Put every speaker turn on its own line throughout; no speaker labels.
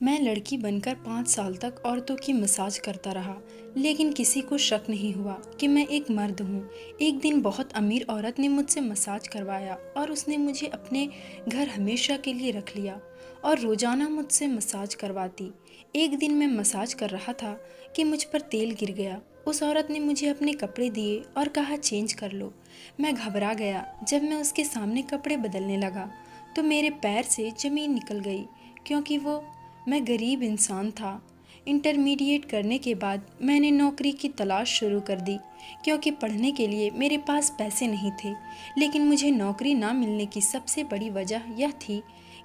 मैं लड़की बनकर 5 साल तक औरतों की मसाज करता रहा, लेकिन किसी को शक नहीं हुआ कि मैं एक मर्द हूँ। एक दिन बहुत अमीर औरत ने मुझसे मसाज करवाया और उसने मुझे अपने घर हमेशा के लिए रख लिया और रोजाना मुझसे मसाज करवाती। एक दिन मैं मसाज कर रहा था कि मुझ पर तेल गिर गया। उस औरत ने मुझे अपने कपड़े दिए और कहा चेंज कर लो। मैं घबरा गया। जब मैं उसके सामने कपड़े बदलने लगा तो मेरे पैर से जमीन निकल गई, क्योंकि मैं गरीब इंसान था। इंटरमीडिएट करने के बाद मैंने नौकरी की तलाश शुरू कर दी, क्योंकि पढ़ने के लिए मेरे पास पैसे नहीं थे। लेकिन मुझे नौकरी ना मिलने की सबसे बड़ी वजह यह थी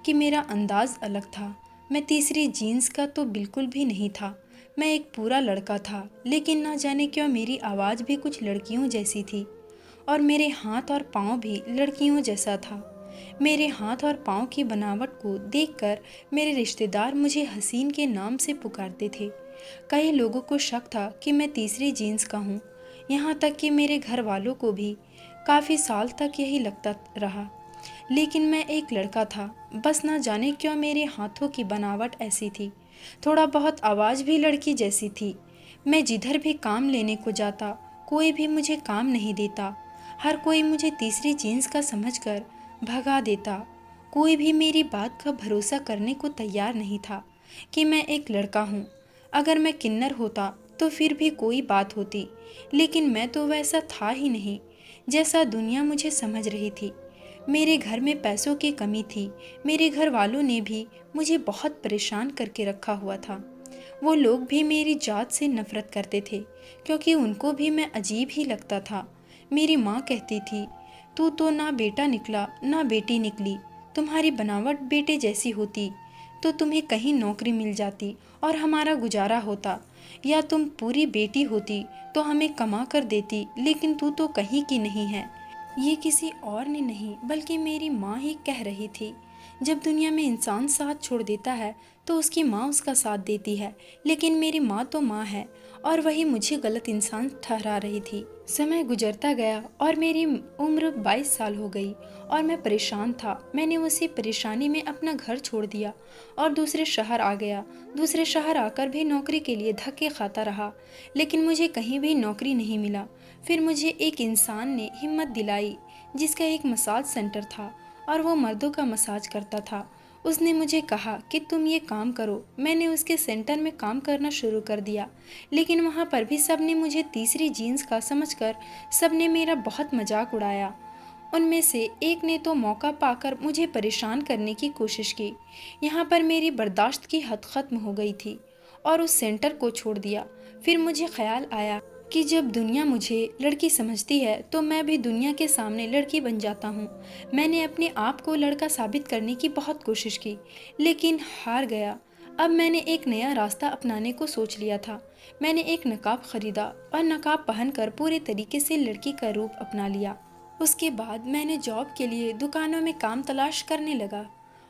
कि मेरा अंदाज अलग था। मैं तीसरी जीन्स का तो बिल्कुल भी नहीं था। मैं एक पूरा लड़का था, लेकिन ना जाने क्यों मेरी आवाज़ भी कुछ लड़कियों जैसी थी और मेरे हाथ और पाँव भी लड़कियों जैसा था। मेरे हाथ और पाँव की बनावट को देखकर मेरे रिश्तेदार मुझे हसीन के नाम से पुकारते थे। कई लोगों को शक था कि मैं तीसरी जीन्स का हूँ। यहाँ तक कि मेरे घर वालों को भी काफ़ी साल तक यही लगता रहा। लेकिन मैं एक लड़का था। बस ना जाने क्यों मेरे हाथों की बनावट ऐसी थी। थोड़ा बहुत आवाज़ भी लड़की जैसी थी। मैं जिधर भी काम लेने को जाता, कोई भी मुझे काम नहीं देता। हर कोई मुझे तीसरी जीन्स का समझकर भगा देता। कोई भी मेरी बात का भरोसा करने को तैयार नहीं था कि मैं एक लड़का हूँ। अगर मैं किन्नर होता तो फिर भी कोई बात होती, लेकिन मैं तो वैसा था ही नहीं जैसा दुनिया मुझे समझ रही थी। मेरे घर में पैसों की कमी थी। मेरे घर वालों ने भी मुझे बहुत परेशान करके रखा हुआ था। वो लोग भी मेरी जात से नफरत करते थे, क्योंकि उनको भी मैं अजीब ही लगता था। मेरी माँ कहती थी, तू तो ना बेटा निकला ना बेटी निकली। तुम्हारी बनावट बेटे जैसी होती तो तुम्हें कहीं नौकरी मिल जाती और हमारा गुजारा होता, या तुम पूरी बेटी होती तो हमें कमा कर देती, लेकिन तू तो कहीं की नहीं है। ये किसी और ने नहीं बल्कि मेरी माँ ही कह रही थी। जब दुनिया में इंसान साथ छोड़ देता है तो उसकी माँ उसका साथ देती है, लेकिन मेरी माँ तो माँ है और वही मुझे गलत इंसान ठहरा रही थी। समय गुजरता गया और मेरी उम्र 22 साल हो गई और मैं परेशान था। मैंने उसी परेशानी में अपना घर छोड़ दिया और दूसरे शहर आ गया। दूसरे शहर आकर भी नौकरी के लिए धक्के खाता रहा, लेकिन मुझे कहीं भी नौकरी नहीं मिला। फिर मुझे एक इंसान ने हिम्मत दिलाई जिसका एक मसाज सेंटर था और वो मर्दों का मसाज करता था। उसने मुझे कहा कि तुम ये काम करो। मैंने उसके सेंटर में काम करना शुरू कर दिया, लेकिन वहाँ पर भी सबने मुझे तीसरी जीन्स का समझकर सबने मेरा बहुत मजाक उड़ाया। उनमें से एक ने तो मौका पाकर मुझे परेशान करने की कोशिश की। यहाँ पर मेरी बर्दाश्त की हद खत्म हो गई थी और उस सेंटर को छोड़ दिया। फिर मुझे ख्याल आया कि जब दुनिया मुझे लड़की समझती है तो मैं भी दुनिया के सामने लड़की बन जाता हूँ। मैंने अपने आप को लड़का साबित करने की बहुत कोशिश की, लेकिन हार गया। अब मैंने एक नया रास्ता अपनाने को सोच लिया था। मैंने एक नकाब खरीदा और नकाब पहनकर पूरे तरीके से लड़की का रूप अपना लिया। उसके बाद मैंने जॉब के लिए दुकानों में काम तलाश करने लगा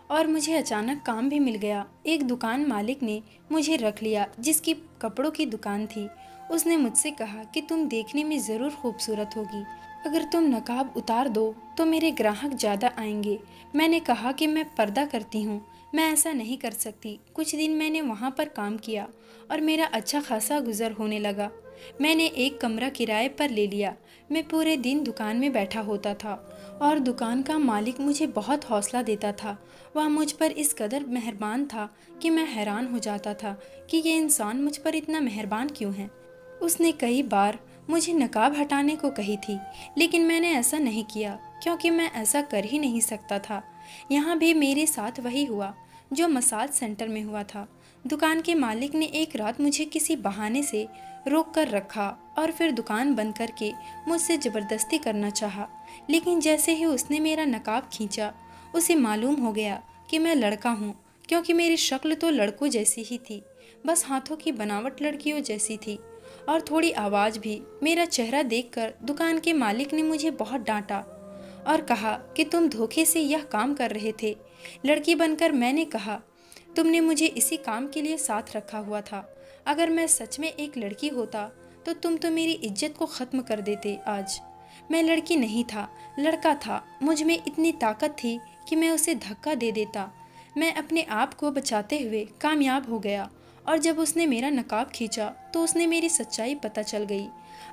और मुझे अचानक काम भी मिल गया। एक दुकान मालिक ने मुझे रख लिया जिसकी कपड़ों की दुकान थी। उसने मुझसे कहा कि तुम देखने में ज़रूर खूबसूरत होगी, अगर तुम नकाब उतार दो तो मेरे ग्राहक ज़्यादा आएंगे। मैंने कहा कि मैं पर्दा करती हूँ, मैं ऐसा नहीं कर सकती। कुछ दिन मैंने वहाँ पर काम किया और मेरा अच्छा खासा गुजर होने लगा। मैंने एक कमरा किराए पर ले लिया। मैं पूरे दिन दुकान में बैठा होता था और दुकान का मालिक मुझे बहुत हौसला देता था। वह मुझ पर इस कदर मेहरबान था कि मैं हैरान हो जाता था कि ये इंसान मुझ पर इतना मेहरबान क्यों है। उसने कई बार मुझे नकाब हटाने को कही थी, लेकिन मैंने ऐसा नहीं किया क्योंकि मैं ऐसा कर ही नहीं सकता था। यहाँ भी मेरे साथ वही हुआ जो मसाज सेंटर में हुआ था। दुकान के मालिक ने एक रात मुझे किसी बहाने से रोक कर रखा और फिर दुकान बंद करके मुझसे ज़बरदस्ती करना चाहा। लेकिन जैसे ही उसने मेरा नकाब खींचा, उसे मालूम हो गया कि मैं लड़का हूँ, क्योंकि मेरी शक्ल तो लड़कों जैसी ही थी। बस हाथों की बनावट लड़कियों जैसी थी और थोड़ी आवाज़ भी। मेरा चेहरा देखकर दुकान के मालिक ने मुझे बहुत डांटा और कहा कि तुम धोखे से यह काम कर रहे थे। लड़की बनकर मैंने कहा, तुमने मुझे इसी काम के लिए साथ रखा हुआ था। अगर मैं सच में एक लड़की होता तो तुम तो मेरी इज्जत को ख़त्म कर देते। आज मैं लड़की नहीं था, लड़का था। मुझ में इतनी ताकत थी कि मैं उसे धक्का दे देता। मैं अपने आप को बचाते हुए कामयाब हो गया और जब उसने मेरा नकाब खींचा तो उसने मेरी सच्चाई पता चल गई।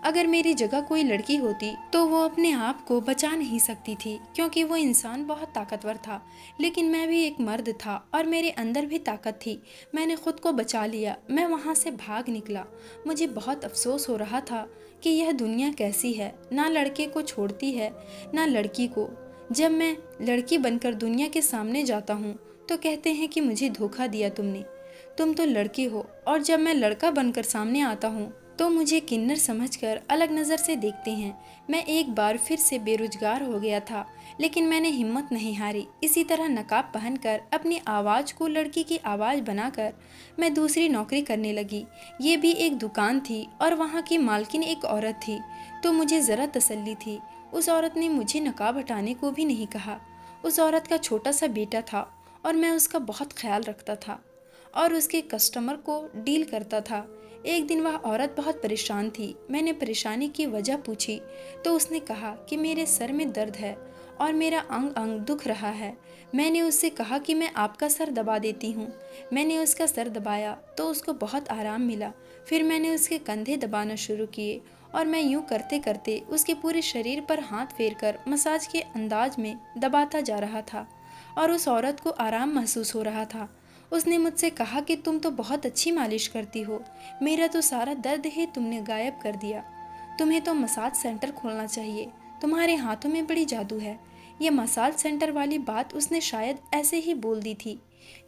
अगर मेरी जगह कोई लड़की होती तो वो अपने आप को बचा नहीं सकती थी, क्योंकि वो इंसान बहुत ताकतवर था। लेकिन मैं भी एक मर्द था और मेरे अंदर भी ताकत थी। मैंने खुद को बचा लिया। मैं वहाँ से भाग निकला। मुझे बहुत अफसोस हो रहा था कि यह दुनिया कैसी है, ना लड़के को छोड़ती है ना लड़की को। जब मैं लड़की बनकर दुनिया के सामने जाता हूँ तो कहते हैं कि मुझे धोखा दिया तुमने, तुम तो लड़की हो। और जब मैं लड़का बनकर सामने आता हूँ तो मुझे किन्नर समझकर अलग नज़र से देखते हैं। मैं एक बार फिर से बेरोजगार हो गया था, लेकिन मैंने हिम्मत नहीं हारी। इसी तरह नकाब पहनकर अपनी आवाज़ को लड़की की आवाज़ बनाकर मैं दूसरी नौकरी करने लगी। ये भी एक दुकान थी और वहाँ की मालकिन एक औरत थी, तो मुझे ज़रा तसल्ली थी। उस औरत ने मुझे नकाब हटाने को भी नहीं कहा। उस औरत का छोटा सा बेटा था और मैं उसका बहुत ख्याल रखता था और उसके कस्टमर को डील करता था। एक दिन वह औरत बहुत परेशान थी। मैंने परेशानी की वजह पूछी तो उसने कहा कि मेरे सर में दर्द है और मेरा अंग अंग दुख रहा है। मैंने उससे कहा कि मैं आपका सर दबा देती हूँ। मैंने उसका सर दबाया तो उसको बहुत आराम मिला। फिर मैंने उसके कंधे दबाना शुरू किए और मैं यूँ करते करते उसके पूरे शरीर पर हाथ फेरकर मसाज के अंदाज में दबाता जा रहा था और उस औरत को आराम महसूस हो रहा था। उसने मुझसे कहा कि तुम तो बहुत अच्छी मालिश करती हो, मेरा तो सारा दर्द ही तुमने गायब कर दिया। तुम्हें तो मसाज सेंटर खोलना चाहिए, तुम्हारे हाथों में बड़ी जादू है। ये मसाज सेंटर वाली बात उसने शायद ऐसे ही बोल दी थी,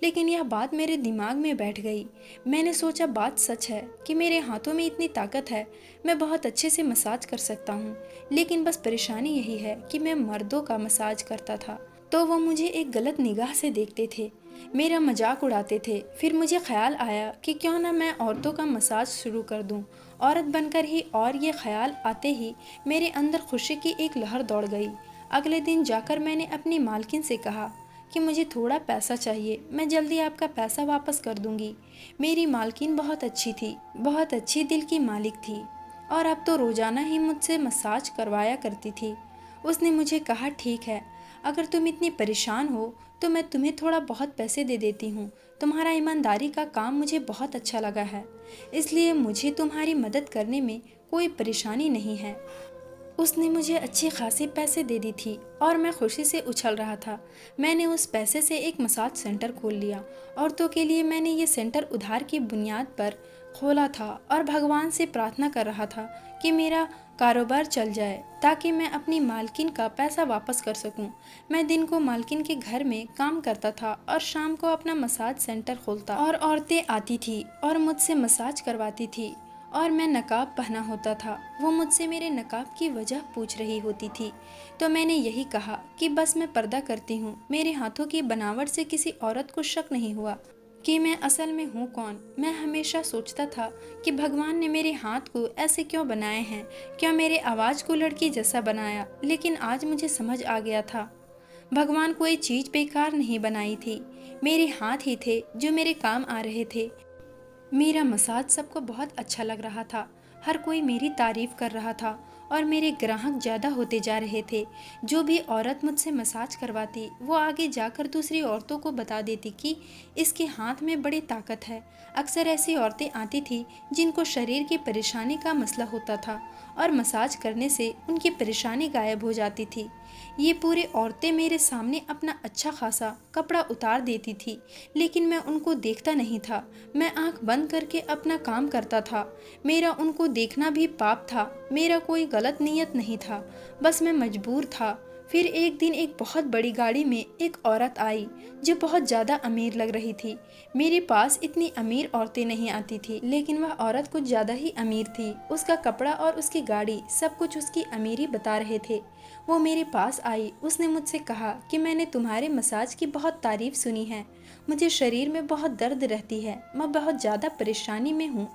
लेकिन यह बात मेरे दिमाग में बैठ गई। मैंने सोचा बात सच है कि मेरे हाथों में इतनी ताकत है, मैं बहुत अच्छे से मसाज कर सकता हूँ। लेकिन बस परेशानी यही है कि मैं मर्दों का मसाज करता था तो वो मुझे एक गलत निगाह से देखते थे, मेरा मजाक उड़ाते थे। फिर मुझे ख्याल आया कि क्यों ना मैं औरतों का मसाज शुरू कर दूं, औरत बनकर ही। और ये ख्याल आते ही मेरे अंदर खुशी की एक लहर दौड़ गई। अगले दिन जाकर मैंने अपनी मालकिन से कहा कि मुझे थोड़ा पैसा चाहिए, मैं जल्दी आपका पैसा वापस कर दूंगी। मेरी मालकिन बहुत अच्छी थी, बहुत अच्छी दिल की मालिक थी और अब तो रोज़ाना ही मुझसे मसाज करवाया करती थी। उसने मुझे कहा, ठीक है, अगर तुम इतनी परेशान हो तो मैं तुम्हें थोड़ा बहुत पैसे दे देती हूँ। तुम्हारा ईमानदारी का काम मुझे बहुत अच्छा लगा है, इसलिए मुझे तुम्हारी मदद करने में कोई परेशानी नहीं है। उसने मुझे अच्छे खासे पैसे दे दी थी और मैं खुशी से उछल रहा था। मैंने उस पैसे से एक मसाज सेंटर खोल लिया। औरतों के लिए मैंने ये सेंटर उधार की बुनियाद पर खोला था और भगवान से प्रार्थना कर रहा था कि मेरा कारोबार चल जाए ताकि मैं अपनी मालकिन का पैसा वापस कर सकूं। मैं दिन को मालकिन के घर में काम करता था और शाम को अपना मसाज सेंटर खोलता और औरतें आती थी और मुझसे मसाज करवाती थी और मैं नकाब पहना होता था। वो मुझसे मेरे नकाब की वजह पूछ रही होती थी तो मैंने यही कहा कि बस मैं पर्दा करती हूँ। मेरे हाथों की बनावट से किसी औरत को शक नहीं हुआ कि मैं असल में हूँ कौन। मैं हमेशा सोचता था कि भगवान ने मेरे हाथ को ऐसे क्यों बनाए हैं, क्या मेरे आवाज़ को लड़की जैसा बनाया। लेकिन आज मुझे समझ आ गया था, भगवान कोई चीज़ बेकार नहीं बनाई थी, मेरे हाथ ही थे जो मेरे काम आ रहे थे। मेरा मसाज सबको बहुत अच्छा लग रहा था, हर कोई मेरी तारीफ कर रहा था और मेरे ग्राहक ज़्यादा होते जा रहे थे। जो भी औरत मुझसे मसाज करवाती वो आगे जाकर दूसरी औरतों को बता देती कि इसके हाथ में बड़ी ताकत है। अक्सर ऐसी औरतें आती थी जिनको शरीर की परेशानी का मसला होता था और मसाज करने से उनकी परेशानी गायब हो जाती थी। ये पूरी औरतें मेरे सामने अपना अच्छा खासा कपड़ा उतार देती थी, लेकिन मैं उनको देखता नहीं था। मैं आंख बंद करके अपना काम करता था। मेरा उनको देखना भी पाप था, मेरा कोई गलत नीयत नहीं था, बस मैं मजबूर था। फिर एक दिन एक बहुत बड़ी गाड़ी में एक औरत आई जो बहुत ज़्यादा अमीर लग रही थी। मेरे पास इतनी अमीर औरतें नहीं आती थी, लेकिन वह औरत कुछ ज़्यादा ही अमीर थी। उसका कपड़ा और उसकी गाड़ी सब कुछ उसकी अमीरी बता रहे थे। वो मेरे पास आई। उसने मुझसे कहा कि मैंने तुम्हारे मसाज की बहुत तारीफ सुनी है, मुझे शरीर में बहुत दर्द रहती है, मैं बहुत ज़्यादा परेशानी में हूँ,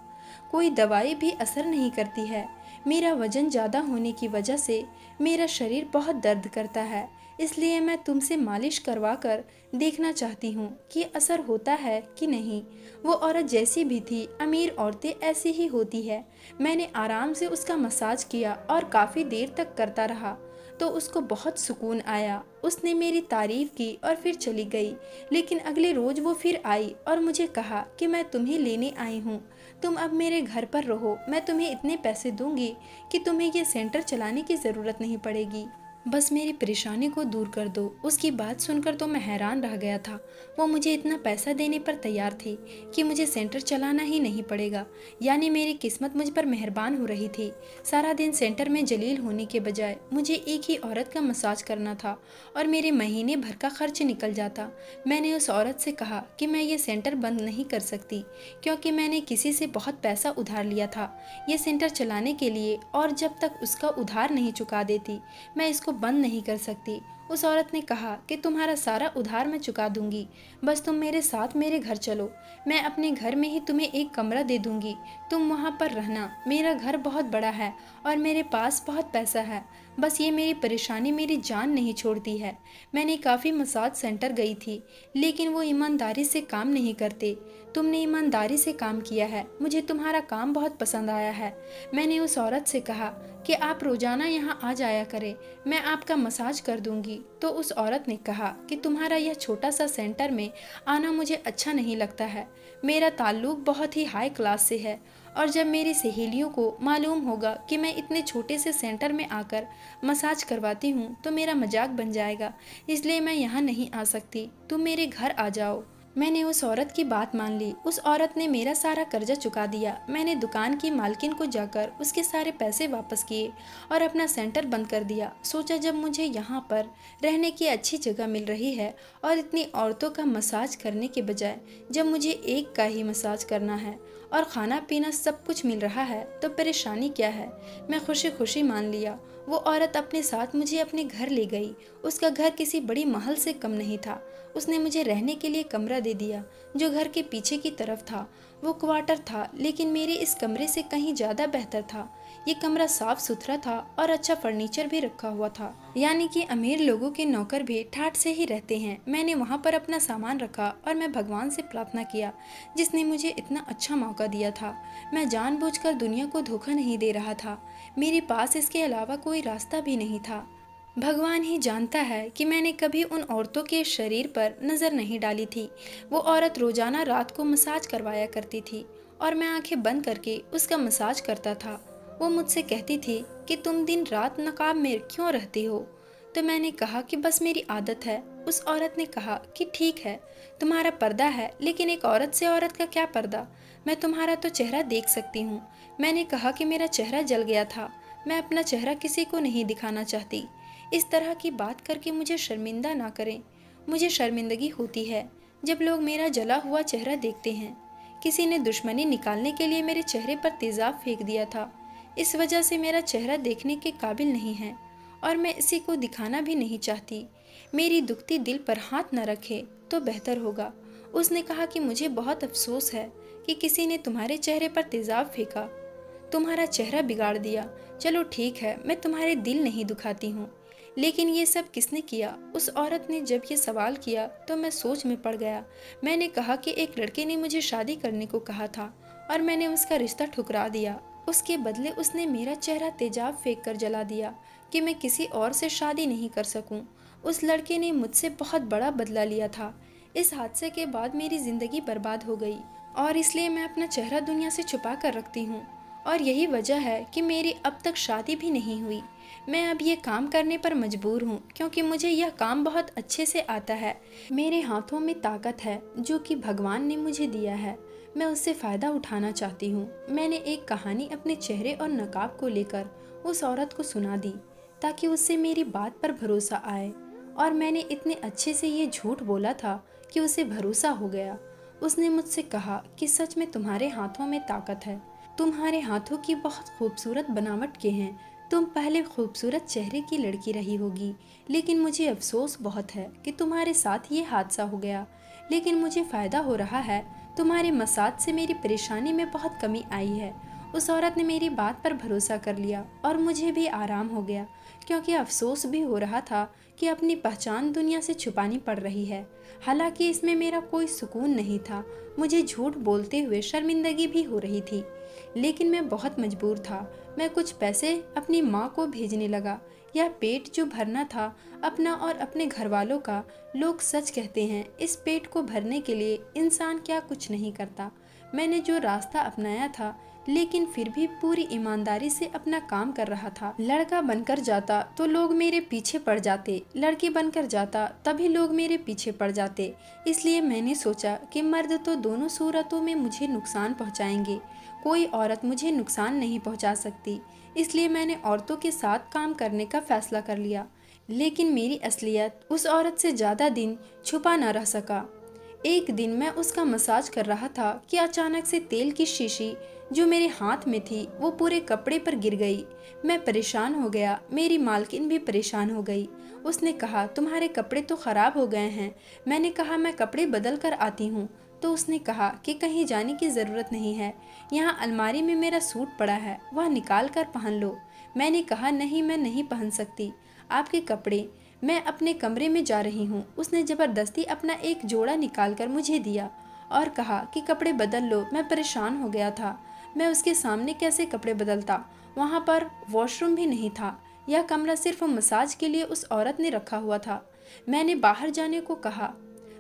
कोई दवाई भी असर नहीं करती है। मेरा वजन ज़्यादा होने की वजह से मेरा शरीर बहुत दर्द करता है, इसलिए मैं तुमसे मालिश करवा कर देखना चाहती हूँ कि असर होता है कि नहीं। वो औरत जैसी भी थी, अमीर औरतें ऐसी ही होती है। मैंने आराम से उसका मसाज किया और काफ़ी देर तक करता रहा। तो उसको बहुत सुकून आया। उसने मेरी तारीफ की और फिर चली गई। लेकिन अगले रोज वो फिर आई और मुझे कहा कि मैं तुम्हें लेने आई हूँ, तुम अब मेरे घर पर रहो, मैं तुम्हें इतने पैसे दूंगी कि तुम्हें ये सेंटर चलाने की ज़रूरत नहीं पड़ेगी, बस मेरी परेशानी को दूर कर दो। उसकी बात सुनकर तो मैं हैरान रह गया था। वो मुझे इतना पैसा देने पर तैयार थी कि मुझे सेंटर चलाना ही नहीं पड़ेगा। यानी मेरी किस्मत मुझ पर मेहरबान हो रही थी। सारा दिन सेंटर में जलील होने के बजाय मुझे एक ही औरत का मसाज करना था और मेरे महीने भर का खर्च निकल जाता। मैंने उस औरत से कहा कि मैं ये सेंटर बंद नहीं कर सकती, क्योंकि मैंने किसी से बहुत पैसा उधार लिया था ये सेंटर चलाने के लिए, और जब तक उसका उधार नहीं चुका देती मैं इसको बंद नहीं कर सकती। उस औरत ने कहा कि तुम्हारा सारा उधार मैं चुका दूंगी, बस तुम मेरे साथ मेरे घर चलो, मैं अपने घर में ही तुम्हें एक कमरा दे दूंगी, तुम वहाँ पर रहना। मेरा घर बहुत बड़ा है और मेरे पास बहुत पैसा है, बस ये मेरी परेशानी मेरी जान नहीं छोड़ती है। मैंने काफ़ी मसाज सेंटर गई थी, लेकिन वो ईमानदारी से काम नहीं करते। तुमने ईमानदारी से काम किया है, मुझे तुम्हारा काम बहुत पसंद आया है। मैंने उस औरत से कहा कि आप रोज़ाना यहाँ आ जाया करें, मैं आपका मसाज कर दूंगी। तो उस औरत ने कहा कि तुम्हारा यह छोटा सा सेंटर में आना मुझे अच्छा नहीं लगता है, मेरा ताल्लुक बहुत ही हाई क्लास से है, और जब मेरी सहेलियों को मालूम होगा कि मैं इतने छोटे से सेंटर में आकर मसाज करवाती हूँ तो मेरा मजाक बन जाएगा, इसलिए मैं यहाँ नहीं आ सकती, तुम मेरे घर आ जाओ। मैंने उस औरत की बात मान ली। उस औरत ने मेरा सारा कर्जा चुका दिया। मैंने दुकान की मालकिन को जाकर उसके सारे पैसे वापस किए और अपना सेंटर बंद कर दिया। सोचा जब मुझे यहाँ पर रहने की अच्छी जगह मिल रही है और इतनी औरतों का मसाज करने के बजाय जब मुझे एक का ही मसाज करना है और खाना पीना सब कुछ मिल रहा है तो परेशानी क्या है। मैं खुशी खुशी मान लिया। वो औरत अपने साथ मुझे अपने घर ले गई। उसका घर किसी बड़ी महल से कम नहीं था। उसने मुझे रहने के लिए कमरा दे दिया जो घर के पीछे की तरफ था। वो क्वार्टर था, लेकिन मेरे इस कमरे से कहीं ज़्यादा बेहतर था। ये कमरा साफ सुथरा था और अच्छा फर्नीचर भी रखा हुआ था, यानी कि अमीर लोगों के नौकर भी ठाठ से ही रहते हैं। मैंने वहाँ पर अपना सामान रखा और मैं भगवान से प्रार्थना किया जिसने मुझे इतना अच्छा मौका दिया था। मैं जानबूझकर दुनिया को धोखा नहीं दे रहा था, मेरे पास इसके अलावा कोई रास्ता भी नहीं था। भगवान ही जानता है कि मैंने कभी उन औरतों के शरीर पर नज़र नहीं डाली थी। वो औरत रोज़ाना रात को मसाज करवाया करती थी और मैं आंखें बंद करके उसका मसाज करता था। वो मुझसे कहती थी कि तुम दिन रात नकाब में क्यों रहती हो, तो मैंने कहा कि बस मेरी आदत है। उस औरत ने कहा कि ठीक है, तुम्हारा पर्दा है, लेकिन एक औरत से औरत का क्या पर्दा, मैं तुम्हारा तो चेहरा देख सकती हूँ। मैंने कहा कि मेरा चेहरा जल गया था, मैं अपना चेहरा किसी को नहीं दिखाना चाहती। इस तरह की बात करके मुझे शर्मिंदा ना करें, मुझे शर्मिंदगी होती है जब लोग मेरा जला हुआ चेहरा देखते हैं। किसी ने दुश्मनी निकालने के लिए मेरे चेहरे पर तेजाब फेंक दिया था, इस वजह से मेरा चेहरा देखने के काबिल नहीं है और मैं इसी को दिखाना भी नहीं चाहती। मेरी दुखती दिल पर हाथ न रखे तो बेहतर होगा। उसने कहा कि मुझे बहुत अफसोस है कि किसी ने तुम्हारे चेहरे पर तेजाब फेंका, तुम्हारा चेहरा बिगाड़ दिया। चलो ठीक है, मैं तुम्हारे दिल नहीं दुखाती हूँ, लेकिन ये सब किसने किया? उस औरत ने जब ये सवाल किया तो मैं सोच में पड़ गया। मैंने कहा कि एक लड़के ने मुझे शादी करने को कहा था और मैंने उसका रिश्ता ठुकरा दिया। उसके बदले उसने मेरा चेहरा तेजाब फेंक कर जला दिया कि मैं किसी और से शादी नहीं कर सकूं। उस लड़के ने मुझसे बहुत बड़ा बदला लिया था। इस हादसे के बाद मेरी ज़िंदगी बर्बाद हो गई और इसलिए मैं अपना चेहरा दुनिया से छुपा कर रखती हूँ, और यही वजह है कि मेरी अब तक शादी भी नहीं हुई। मैं अब ये काम करने पर मजबूर हूँ क्योंकि मुझे यह काम बहुत अच्छे से आता है। मेरे हाथों में ताकत है जो कि भगवान ने मुझे दिया है, मैं उससे फ़ायदा उठाना चाहती हूँ। मैंने एक कहानी अपने चेहरे और नकाब को लेकर उस औरत को सुना दी ताकि उससे मेरी बात पर भरोसा आए, और मैंने इतने अच्छे से ये झूठ बोला था कि उसे भरोसा हो गया। उसने मुझसे कहा कि सच में तुम्हारे हाथों में ताकत है, तुम्हारे हाथों की बहुत खूबसूरत बनावट के हैं, तुम पहले खूबसूरत चेहरे की लड़की रही होगी, लेकिन मुझे अफसोस बहुत है कि तुम्हारे साथ ये हादसा हो गया। लेकिन मुझे फ़ायदा हो रहा है, तुम्हारे मसाज से मेरी परेशानी में बहुत कमी आई है। उस औरत ने मेरी बात पर भरोसा कर लिया और मुझे भी आराम हो गया, क्योंकि अफसोस भी हो रहा था कि अपनी पहचान दुनिया से छुपानी पड़ रही है। हालांकि इसमें मेरा कोई सुकून नहीं था, मुझे झूठ बोलते हुए शर्मिंदगी भी हो रही थी, लेकिन मैं बहुत मजबूर था। मैं कुछ पैसे अपनी माँ को भेजने लगा। यह पेट जो भरना था अपना और अपने घर वालों का, लोग सच कहते हैं इस पेट को भरने के लिए इंसान क्या कुछ नहीं करता। मैंने जो रास्ता अपनाया था, लेकिन फिर भी पूरी ईमानदारी से अपना काम कर रहा था। लड़का बनकर जाता तो लोग मेरे पीछे पड़ जाते, लड़की बनकर जाता तभी लोग मेरे पीछे पड़ जाते। इसलिए मैंने सोचा कि मर्द तो दोनों सूरतों में मुझे नुकसान पहुंचाएंगे, कोई औरत मुझे नुकसान नहीं पहुंचा सकती। इसलिए मैंने औरतों के साथ काम करने का फैसला कर लिया। लेकिन मेरी असलियत उस औरत से ज़्यादा दिन छुपा न रह सका। एक दिन मैं उसका मसाज कर रहा था कि अचानक से तेल की शीशी जो मेरे हाथ में थी वो पूरे कपड़े पर गिर गई। मैं परेशान हो गया, मेरी मालकिन भी परेशान हो गई। उसने कहा, तुम्हारे कपड़े तो खराब हो गए हैं। मैंने कहा, मैं कपड़े बदल कर आती हूँ। तो उसने कहा कि कहीं जाने की ज़रूरत नहीं है, यहाँ अलमारी में मेरा सूट पड़ा है, वह निकाल कर पहन लो। मैंने कहा, नहीं, मैं नहीं पहन सकती आपके कपड़े, मैं अपने कमरे में जा रही हूँ। उसने ज़बरदस्ती अपना एक जोड़ा निकाल कर मुझे दिया और कहा कि कपड़े बदल लो। मैं परेशान हो गया था, मैं उसके सामने कैसे कपड़े बदलता। वहाँ पर वॉशरूम भी नहीं था, यह कमरा सिर्फ मसाज के लिए उस औरत ने रखा हुआ था। मैंने बाहर जाने को कहा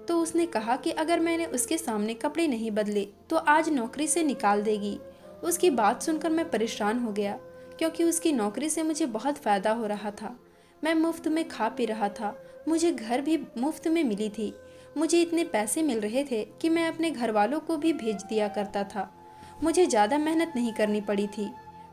तो उसने कहा कि अगर मैंने उसके सामने कपड़े नहीं बदले तो आज नौकरी से निकाल देगी। उसकी बात सुनकर मैं परेशान हो गया, क्योंकि उसकी नौकरी से मुझे बहुत फ़ायदा हो रहा था। मैं मुफ्त में खा पी रहा था, मुझे घर भी मुफ्त में मिली थी। मुझे इतने पैसे मिल रहे थे कि मैं अपने घर वालों को भी भेज दिया करता था। मुझे ज़्यादा मेहनत नहीं करनी पड़ी थी,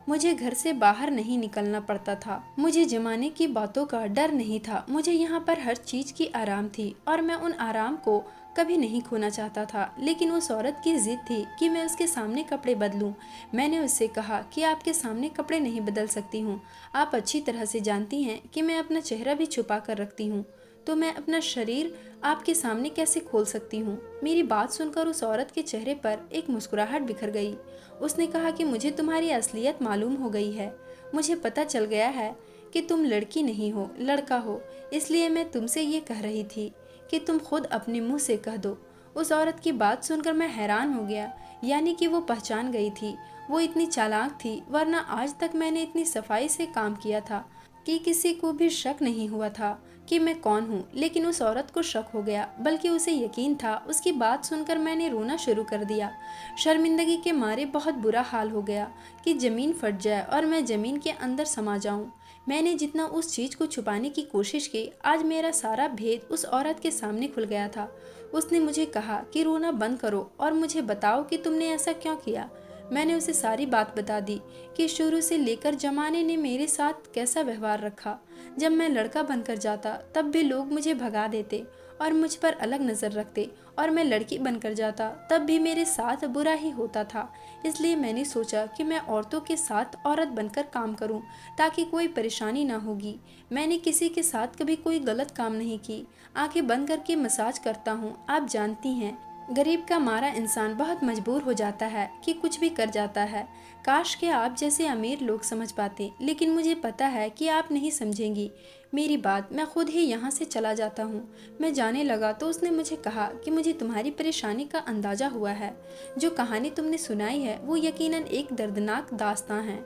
मुझे घर से बाहर नहीं निकलना पड़ता था, मुझे जमाने की बातों का डर नहीं था। मुझे यहाँ पर हर चीज़ की आराम थी और मैं उन आराम को कभी नहीं खोना चाहता था। लेकिन उस औरत की जिद थी कि मैं उसके सामने कपड़े बदलूं। मैंने उससे कहा कि आपके सामने कपड़े नहीं बदल सकती हूँ, आप अच्छी तरह से जानती हैं कि मैं अपना चेहरा भी छुपा कर रखती हूँ, तो मैं अपना शरीर आपके सामने कैसे खोल सकती हूँ। मेरी बात सुनकर उस औरत के चेहरे पर एक मुस्कुराहट बिखर गई। उसने कहा कि मुझे तुम्हारी असलियत मालूम हो गई है, मुझे पता चल गया है कि तुम लड़की नहीं हो, लड़का हो। इसलिए मैं तुमसे ये कह रही थी कि तुम खुद अपने मुंह से कह दो। उस औरत की बात सुनकर मैं हैरान हो गया, यानी कि वो पहचान गई थी। वो इतनी चालाक थी, वरना आज तक मैंने इतनी सफाई से काम किया था कि किसी को भी शक नहीं हुआ था कि मैं कौन हूँ। लेकिन उस औरत को शक हो गया, बल्कि उसे यकीन था। उसकी बात सुनकर मैंने रोना शुरू कर दिया। शर्मिंदगी के मारे बहुत बुरा हाल हो गया कि ज़मीन फट जाए और मैं ज़मीन के अंदर समा जाऊँ। मैंने जितना उस चीज़ को छुपाने की कोशिश की, आज मेरा सारा भेद उस औरत के सामने खुल गया था। उसने मुझे कहा कि रोना बंद करो और मुझे बताओ कि तुमने ऐसा क्यों किया। मैंने उसे सारी बात बता दी कि शुरू से लेकर जमाने ने मेरे साथ कैसा व्यवहार रखा। जब मैं लड़का बनकर जाता तब भी लोग मुझे भगा देते और मुझ पर अलग नज़र रखते, और मैं लड़की बनकर जाता तब भी मेरे साथ बुरा ही होता था। इसलिए मैंने सोचा कि मैं औरतों के साथ औरत बनकर काम करूं, ताकि कोई परेशानी ना होगी। मैंने किसी के साथ कभी कोई गलत काम नहीं की। आंखें बंद करके मसाज करता हूं। आप जानती हैं, गरीब का मारा इंसान बहुत मजबूर हो जाता है कि कुछ भी कर जाता है। काश के आप जैसे अमीर लोग समझ पाते, लेकिन मुझे पता है कि आप नहीं समझेंगी मेरी बात। मैं खुद ही यहाँ से चला जाता हूँ। मैं जाने लगा तो उसने मुझे कहा कि मुझे तुम्हारी परेशानी का अंदाज़ा हुआ है। जो कहानी तुमने सुनाई है वो यकीनन एक दर्दनाक दास्तां है।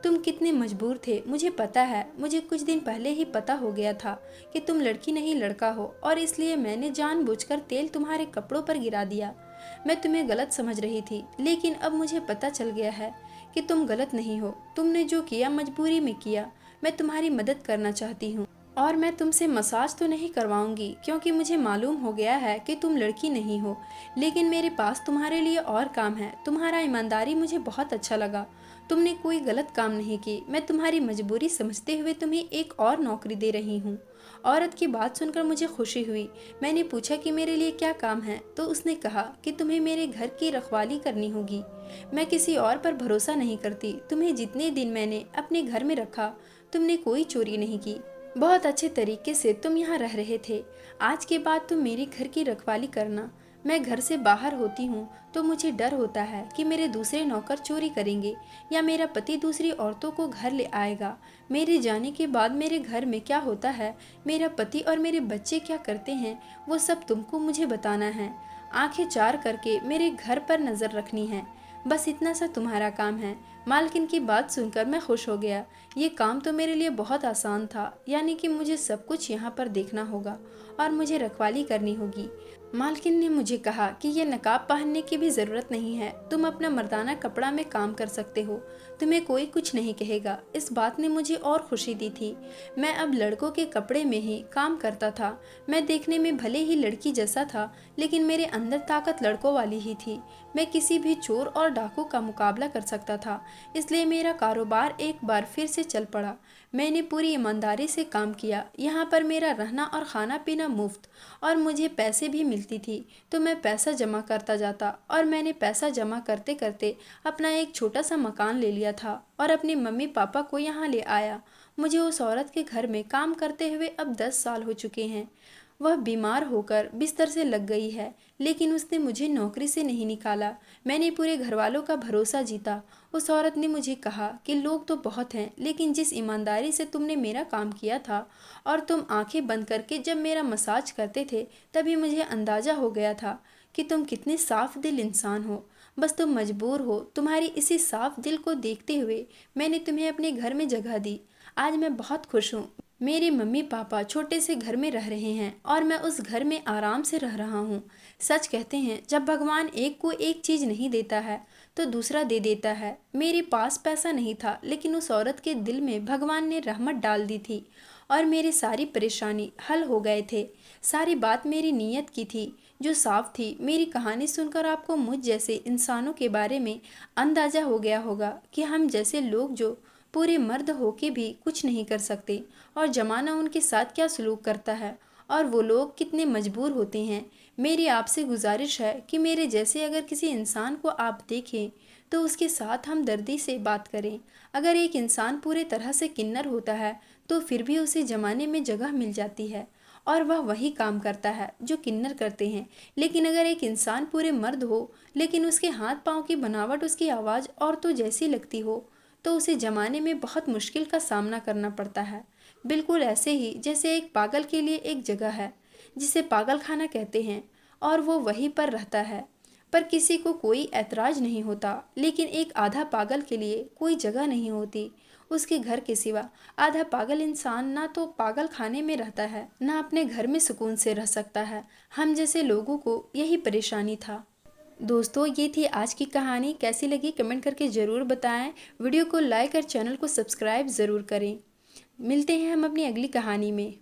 तुम कितने मजबूर थे मुझे पता है। मुझे कुछ दिन पहले ही पता हो गया था कि तुम लड़की नहीं लड़का हो, और इसलिए मैंने जानबूझकर तेल तुम्हारे कपड़ों पर गिरा दिया। मैं तुम्हें गलत समझ रही थी, लेकिन अब मुझे पता चल गया है कि तुम गलत नहीं हो। तुमने जो किया मजबूरी में किया। मैं तुम्हारी मदद करना चाहती हूँ, और मैं तुमसे मसाज तो नहीं करवाऊंगी क्योंकि मुझे मालूम हो गया है कि तुम लड़की नहीं हो। लेकिन मेरे पास तुम्हारे लिए और काम है। तुम्हारा ईमानदारी मुझे बहुत अच्छा लगा। तुमने कोई गलत काम नहीं की। मैं तुम्हारी मजबूरी समझते हुए तुम्हें एक और नौकरी दे रही हूँ। औरत की बात सुनकर मुझे खुशी हुई। मैंने पूछा कि मेरे लिए क्या काम है, तो उसने कहा कि तुम्हें मेरे घर की रखवाली करनी होगी। मैं किसी और पर भरोसा नहीं करती। तुम्हें जितने दिन मैंने अपने घर में रखा, तुमने कोई चोरी नहीं की। बहुत अच्छे तरीके से तुम यहाँ रह रहे थे। आज के बाद तुम मेरे घर की रखवाली करना। मैं घर से बाहर होती हूँ तो मुझे डर होता है कि मेरे दूसरे नौकर चोरी करेंगे या मेरा पति दूसरी औरतों को घर ले आएगा। मेरे जाने के बाद मेरे घर में क्या होता है, मेरा पति और मेरे बच्चे क्या करते हैं, वो सब तुमको मुझे बताना है। आंखें चार करके मेरे घर पर नज़र रखनी है। बस इतना सा तुम्हारा काम है। मालकिन की बात सुनकर मैं खुश हो गया। ये काम तो मेरे लिए बहुत आसान था, यानी कि मुझे सब कुछ यहाँ पर देखना होगा और मुझे रखवाली करनी होगी। मालकिन ने मुझे कहा कि ये नकाब पहनने की भी ज़रूरत नहीं है, तुम अपना मर्दाना कपड़ा में काम कर सकते हो, तुम्हें कोई कुछ नहीं कहेगा। इस बात ने मुझे और खुशी दी थी। मैं अब लड़कों के कपड़े में ही काम करता था। मैं देखने में भले ही लड़की जैसा था, लेकिन मेरे अंदर ताकत लड़कों वाली ही थी। मैं किसी भी चोर और डाकू का मुकाबला कर सकता था, इसलिए मेरा कारोबार एक बार फिर से चल पड़ा। मैंने पूरी ईमानदारी से काम किया। यहाँ पर मेरा रहना और खाना पीना मुफ्त और मुझे पैसे भी मिलती थी, तो मैं पैसा जमा करता जाता और मैंने पैसा जमा करते करते अपना एक छोटा सा मकान ले लिया था और अपने मम्मी पापा को यहाँ ले आया। मुझे उस औरत के घर में काम करते हुए अब 10 साल हो चुके हैं। वह बीमार होकर बिस्तर से लग गई है, लेकिन उसने मुझे नौकरी से नहीं निकाला। मैंने पूरे घर वालों का भरोसा जीता। उस औरत ने मुझे कहा कि लोग तो बहुत हैं, लेकिन जिस ईमानदारी से तुमने मेरा काम किया था और तुम आंखें बंद करके जब मेरा मसाज करते थे, तभी मुझे अंदाज़ा हो गया था कि तुम कितने साफ दिल इंसान हो। बस तुम मजबूर हो। तुम्हारी इसी साफ दिल को देखते हुए मैंने तुम्हें अपने घर में जगह दी। आज मैं बहुत खुश हूँ। मेरे मम्मी पापा छोटे से घर में रह रहे हैं और मैं उस घर में आराम से रह रहा हूँ। सच कहते हैं, जब भगवान एक को एक चीज़ नहीं देता है तो दूसरा दे देता है। मेरे पास पैसा नहीं था, लेकिन उस औरत के दिल में भगवान ने रहमत डाल दी थी और मेरी सारी परेशानी हल हो गए थे। सारी बात मेरी नीयत की थी जो साफ थी। मेरी कहानी सुनकर आपको मुझ जैसे इंसानों के बारे में अंदाज़ा हो गया होगा कि हम जैसे लोग जो पूरे मर्द होके भी कुछ नहीं कर सकते और ज़माना उनके साथ क्या सलूक करता है और वो लोग कितने मजबूर होते हैं। मेरी आपसे गुजारिश है कि मेरे जैसे अगर किसी इंसान को आप देखें तो उसके साथ हमदर्दी से बात करें। अगर एक इंसान पूरे तरह से किन्नर होता है तो फिर भी उसे ज़माने में जगह मिल जाती है और वह वही काम करता है जो किन्नर करते हैं। लेकिन अगर एक इंसान पूरे मर्द हो, लेकिन उसके हाथ पाँव की बनावट, उसकी आवाज़ औरतों जैसी लगती हो, तो उसे ज़माने में बहुत मुश्किल का सामना करना पड़ता है। बिल्कुल ऐसे ही जैसे एक पागल के लिए एक जगह है जिसे पागल खाना कहते हैं और वो वहीं पर रहता है, पर किसी को कोई ऐतराज़ नहीं होता। लेकिन एक आधा पागल के लिए कोई जगह नहीं होती उसके घर के सिवा। आधा पागल इंसान ना तो पागल खाने में रहता है, ना अपने घर में सुकून से रह सकता है। हम जैसे लोगों को यही परेशानी था। दोस्तों, ये थी आज की कहानी। कैसी लगी कमेंट करके ज़रूर बताएं। वीडियो को लाइक और चैनल को सब्सक्राइब ज़रूर करें। मिलते हैं हम अपनी अगली कहानी में।